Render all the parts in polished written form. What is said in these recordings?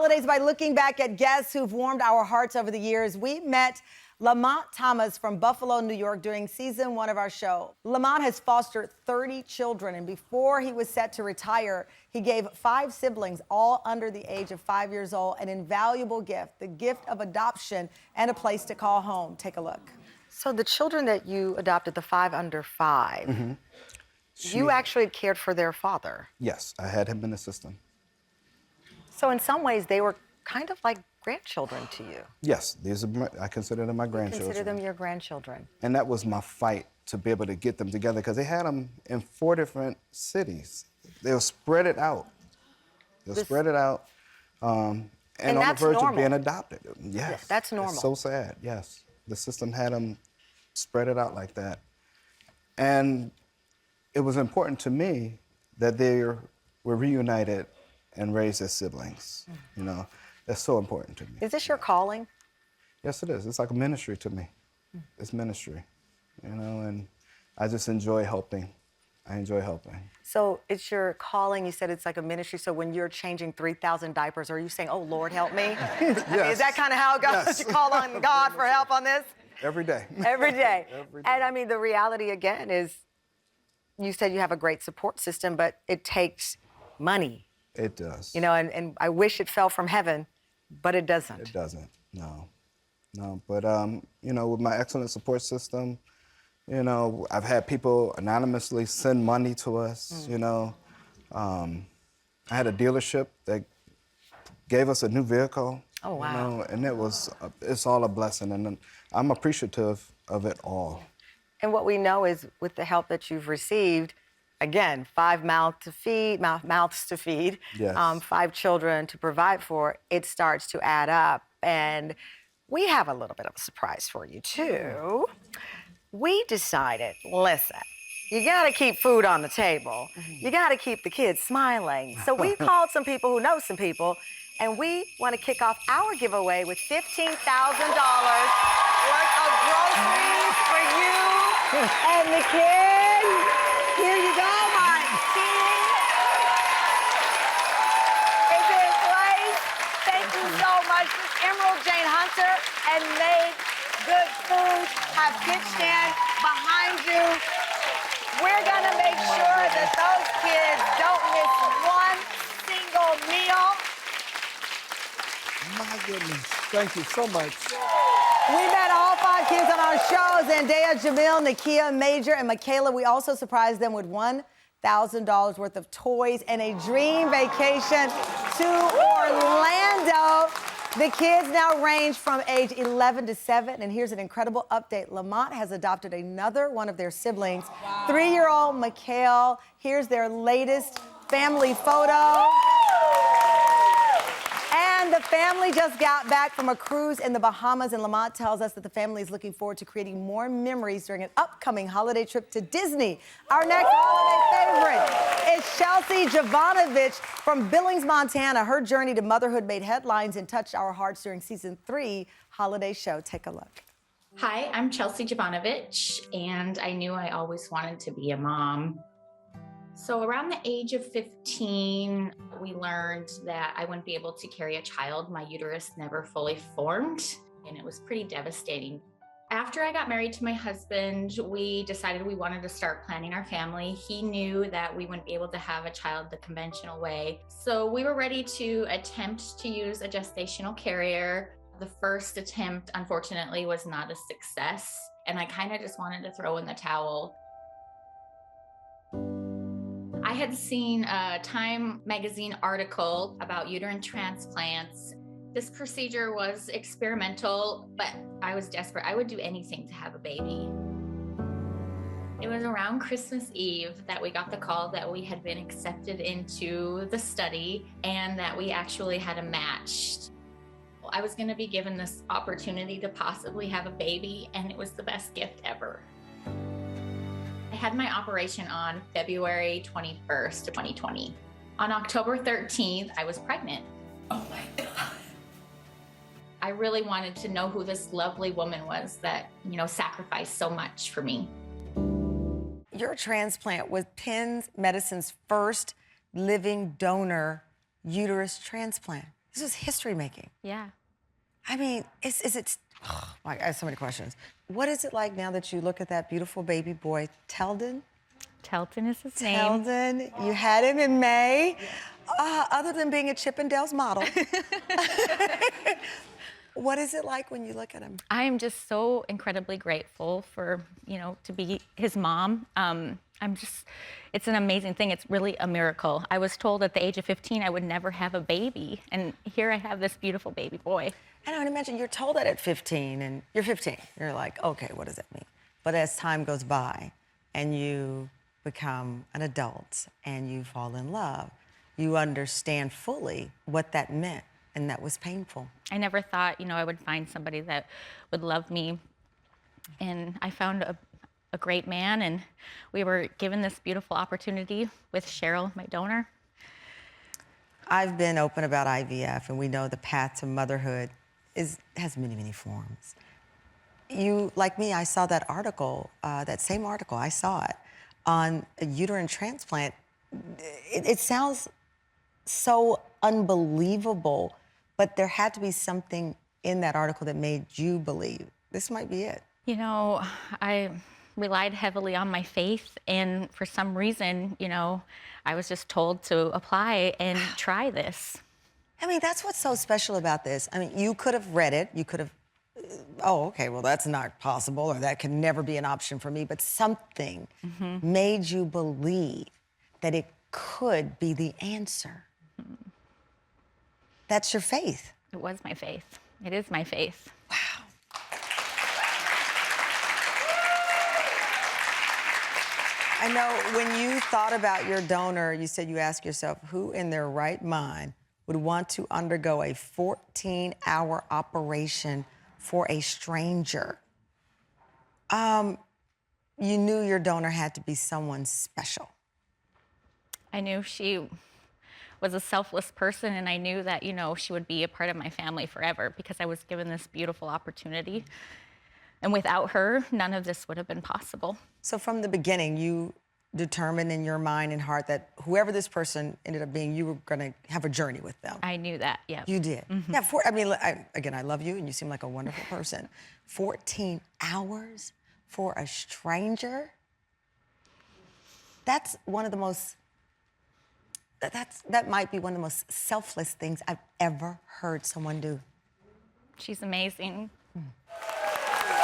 holidays by looking back at guests who've warmed our hearts over the years. We met Lamont Thomas from Buffalo, New York during season 1 of our show. Lamont has fostered 30 children, and before he was set to retire, he gave 5 siblings, all under the age of 5 years old, an invaluable gift, the gift of adoption and a place to call home. Take a look. So the children that you adopted, the 5 under 5, you actually cared for their father. Yes, I had him in the system. So in some ways, they were kind of like grandchildren to you. Yes, I consider them my grandchildren. You consider them your grandchildren. And that was my fight to be able to get them together because they had them in 4 different cities. They were spread it out. And on the verge of being adopted. Yes. That's normal. It's so sad, yes. The system had them spread it out like that. And it was important to me that they were reunited and raised as siblings. You know, that's so important to me. Is this your calling? Yes, it is. It's like a ministry to me. It's ministry, you know, and I just enjoy helping. I enjoy helping. So it's your calling. You said it's like a ministry. So when you're changing 3,000 diapers, are you saying, "Oh Lord, help me"? Yes. I mean, is that kind of how it goes? Yes. You call on God for help on this? Every day. Every day. Every day. And I mean, the reality again is, you said you have a great support system, but it takes money. It does. You know, and I wish it fell from heaven, but it doesn't. It doesn't, no. No, but, you know, with my excellent support system, you know, I've had people anonymously send money to us, you know. I had a dealership that gave us a new vehicle. Oh, wow. You know, and it's all a blessing, and I'm appreciative of it all. And what we know is with the help that you've received, again, 5 mouths to feed, Yes. 5 children to provide for, it starts to add up. And we have a little bit of a surprise for you, too. We decided, listen, you gotta keep food on the table. You gotta keep the kids smiling. So we called some people who know some people, and we wanna kick off our giveaway with $15,000 worth of groceries for you and the kids. Here you go, my team. Is in place. Thank you so much. Emerald Jane Hunter and Make Good Food have pitched in behind you. We're gonna make sure that those kids don't miss one single meal. My goodness, thank you so much. We met all 5 kids on our show, Zendaya, Jamil, Nakia, Major, and Michaela. We also surprised them with $1,000 worth of toys and a dream vacation to Orlando. The kids now range from age 11 to 7, and here's an incredible update. Lamont has adopted another one of their siblings, 3-year-old Mikhail. Here's their latest family photo. And the family just got back from a cruise in the Bahamas, and Lamont tells us that the family is looking forward to creating more memories during an upcoming holiday trip to Disney. Our next holiday favorite is Chelsea Jovanovich from Billings, Montana. Her journey to motherhood made headlines and touched our hearts during season 3 holiday show. Take a look. Hi, I'm Chelsea Jovanovich, and I knew I always wanted to be a mom. So around the age of 15, we learned that I wouldn't be able to carry a child. My uterus never fully formed, and it was pretty devastating. After I got married to my husband, we decided we wanted to start planning our family. He knew that we wouldn't be able to have a child the conventional way. So we were ready to attempt to use a gestational carrier. The first attempt, unfortunately, was not a success, and I kind of just wanted to throw in the towel. I had seen a Time magazine article about uterine transplants. This procedure was experimental, but I was desperate. I would do anything to have a baby. It was around Christmas Eve that we got the call that we had been accepted into the study and that we actually had a match. I was going to be given this opportunity to possibly have a baby, and it was the best gift ever. I had my operation on February 21st, 2020. On October 13th, I was pregnant. Oh my God. I really wanted to know who this lovely woman was that, sacrificed so much for me. Your transplant was Penn Medicine's first living donor uterus transplant. This was history making. Yeah. I mean, is it? Oh, I have so many questions. What is it like now that you look at that beautiful baby boy, Teldon? Telton is his name. Teldon, you had him in May. Other than being a Chippendales model, what is it like when you look at him? I am just so incredibly grateful for, to be his mom. It's an amazing thing. It's really a miracle. I was told at the age of 15 I would never have a baby, and here I have this beautiful baby boy. And I would imagine you're told that at 15, and you're 15. You're like, okay, what does that mean? But as time goes by, and you become an adult, and you fall in love, you understand fully what that meant, and that was painful. I never thought, I would find somebody that would love me, and I found a great man, and we were given this beautiful opportunity with Cheryl, my donor. I've been open about IVF, and we know the path to motherhood has many, many forms. You, like me, I saw that article, that same article, I saw it, on a uterine transplant. It sounds so unbelievable, but there had to be something in that article that made you believe this might be it. I relied heavily on my faith, and for some reason, I was just told to apply and try this. I mean, that's what's so special about this. I mean, you could have read it, you could have, oh, okay, well, that's not possible, or that can never be an option for me, but something made you believe that it could be the answer. That's your faith. It was my faith. It is my faith. Wow. I know when you thought about your donor, you said you asked yourself, who in their right mind would want to undergo a 14-hour operation for a stranger? You knew your donor had to be someone special. I knew she was a selfless person, and I knew that, she would be a part of my family forever because I was given this beautiful opportunity. And without her, none of this would have been possible. So from the beginning, you determined in your mind and heart that whoever this person ended up being, you were going to have a journey with them. I knew that, yeah. You did? Yeah, I love you, and you seem like a wonderful person. 14 hours for a stranger? That's one of the most... That might be one of the most selfless things I've ever heard someone do. She's amazing.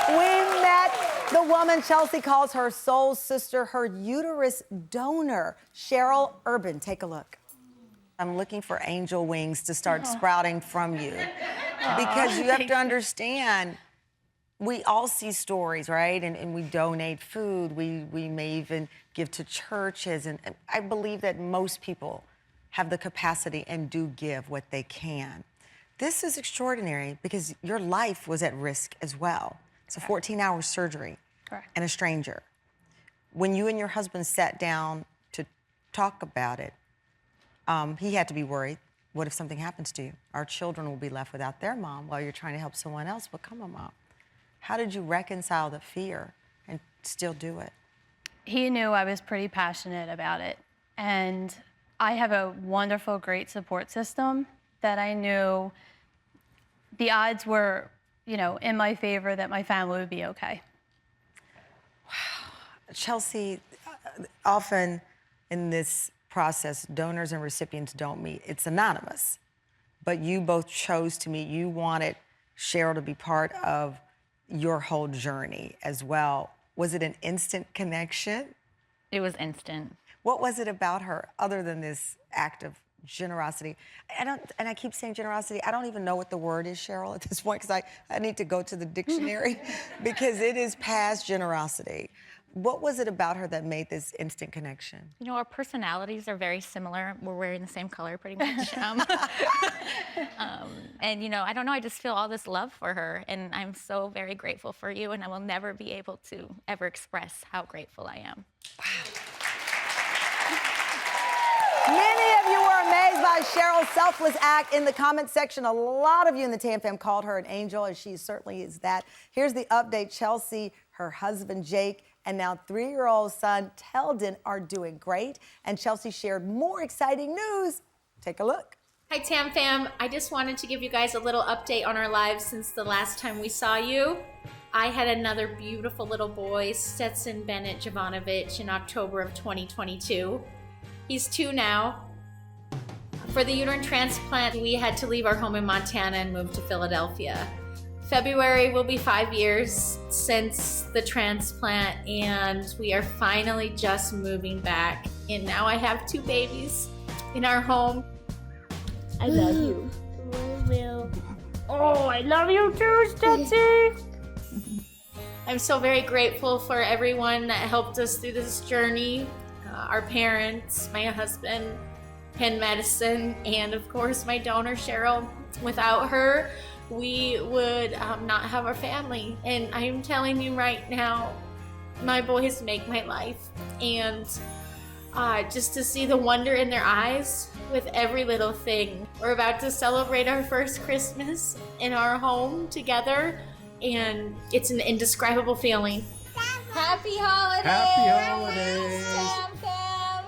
We met the woman Chelsea calls her soul sister, her uterus donor, Cheryl Urban. Take a look. I'm looking for angel wings to start sprouting from you. Because you have to understand, we all see stories, right? And we donate food. We may even give to churches. And I believe that most people have the capacity and do give what they can. This is extraordinary because your life was at risk as well. It's a 14-hour surgery. Correct. And a stranger. When you and your husband sat down to talk about it, he had to be worried. What if something happens to you? Our children will be left without their mom while you're trying to help someone else become a mom. How did you reconcile the fear and still do it? He knew I was pretty passionate about it. And I have a wonderful, great support system that I knew the odds were, in my favor that my family would be okay. Wow. Chelsea, often in this process, donors and recipients don't meet. It's anonymous. But you both chose to meet. You wanted Cheryl to be part of your whole journey as well. Was it an instant connection? It was instant. What was it about her other than this act of generosity? I keep saying generosity. I don't even know what the word is, Cheryl, at this point, because I need to go to the dictionary because it is past generosity. What was it about her that made this instant connection? Our personalities are very similar. We're wearing the same color pretty much. And, I don't know, I just feel all this love for her, and I'm so very grateful for you, and I will never be able to ever express how grateful I am. Wow. Many of you were amazed by Cheryl's selfless act in the comment section. A lot of you in the Tam Fam called her an angel, and she certainly is that. Here's the update. Chelsea, her husband, Jake, and now 3-year-old son, Teldon, are doing great. And Chelsea shared more exciting news. Take a look. Hi, Tam Fam. I just wanted to give you guys a little update on our lives since the last time we saw you. I had another beautiful little boy, Stetson Bennett Jovanovich, in October of 2022. He's 2 now. For the uterine transplant, we had to leave our home in Montana and move to Philadelphia. February will be 5 years since the transplant, and we are finally just moving back. And now I have 2 babies in our home. I love you. Oh, I love you too, Stetson. I'm so very grateful for everyone that helped us through this journey. Our parents, my husband, Penn Medicine, and of course my donor, Cheryl. Without her, we would not have our family. And I am telling you right now, my boys make my life. And just to see the wonder in their eyes with every little thing. We're about to celebrate our first Christmas in our home together, and it's an indescribable feeling. Happy holidays! Happy holidays! Tam Fam!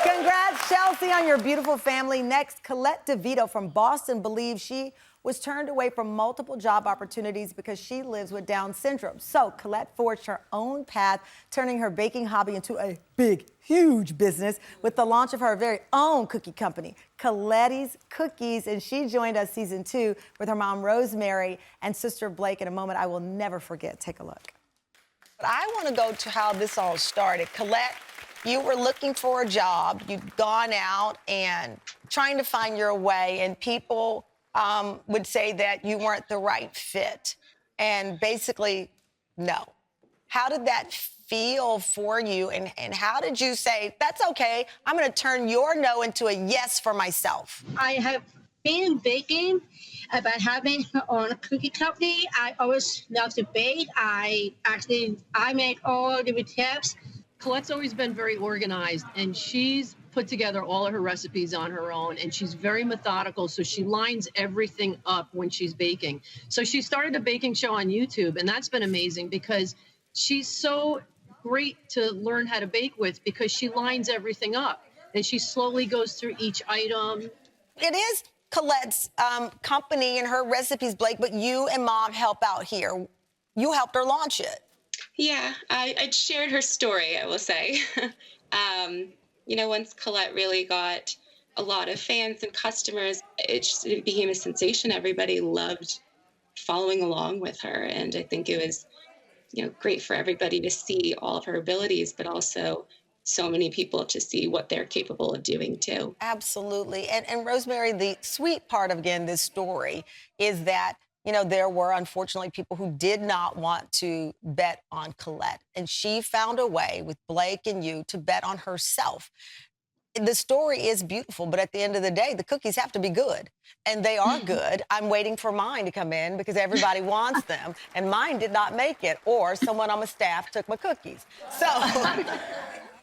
Congrats, Chelsea, on your beautiful family. Next, Colette Divitto from Boston believes she was turned away from multiple job opportunities because she lives with Down syndrome. So Colette forged her own path, turning her baking hobby into a big, huge business with the launch of her very own cookie company, Colette's Cookies. And she joined us season 2 with her mom, Rosemary, and sister Blake in a moment I will never forget. Take a look. But I want to go to how this all started. Colette, you were looking for a job. You'd gone out and trying to find your way, and people would say that you weren't the right fit. And basically, no. How did that feel for you? And how did you say, that's okay, I'm going to turn your no into a yes for myself? I have been baking, about having my own cookie company. I always love to bake. I make all the tips. Colette's always been very organized, and she's put together all of her recipes on her own, and she's very methodical, so she lines everything up when she's baking. So she started a baking show on YouTube, and that's been amazing because she's so great to learn how to bake with because she lines everything up, and she slowly goes through each item. It is Colette's company and her recipes, Blake, but you and Mom help out here. You helped her launch it. Yeah, I shared her story, I will say. Once Colette really got a lot of fans and customers, it became a sensation. Everybody loved following along with her. And I think it was, great for everybody to see all of her abilities, but also so many people to see what they're capable of doing too. Absolutely. And Rosemary, the sweet part of, again, this story is that there were, unfortunately, people who did not want to bet on Colette. And she found a way with Blake and you to bet on herself. The story is beautiful, but at the end of the day, the cookies have to be good. And they are good. I'm waiting for mine to come in because everybody wants them. And mine did not make it, or someone on my staff took my cookies. So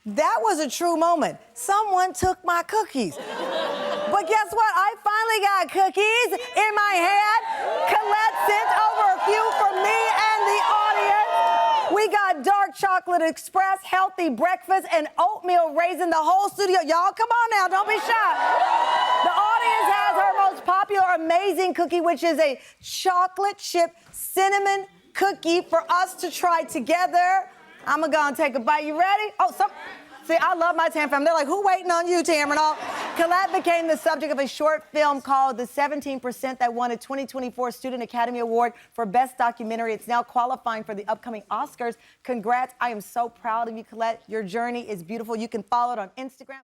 That was a true moment. Someone took my cookies. But guess what? I finally got cookies in my hand. Colette sent over a few for me and the audience. We got dark chocolate express, healthy breakfast, and oatmeal raisin. The whole studio. Y'all, come on now. Don't be shy. The audience has her most popular amazing cookie, which is a chocolate chip cinnamon cookie for us to try together. I'm going to go and take a bite. You ready? See, I love my Tam Fam. They're like, who waiting on you, Tamron? Colette became the subject of a short film called The 17% that won a 2024 Student Academy Award for Best Documentary. It's now qualifying for the upcoming Oscars. Congrats. I am so proud of you, Colette. Your journey is beautiful. You can follow it on Instagram.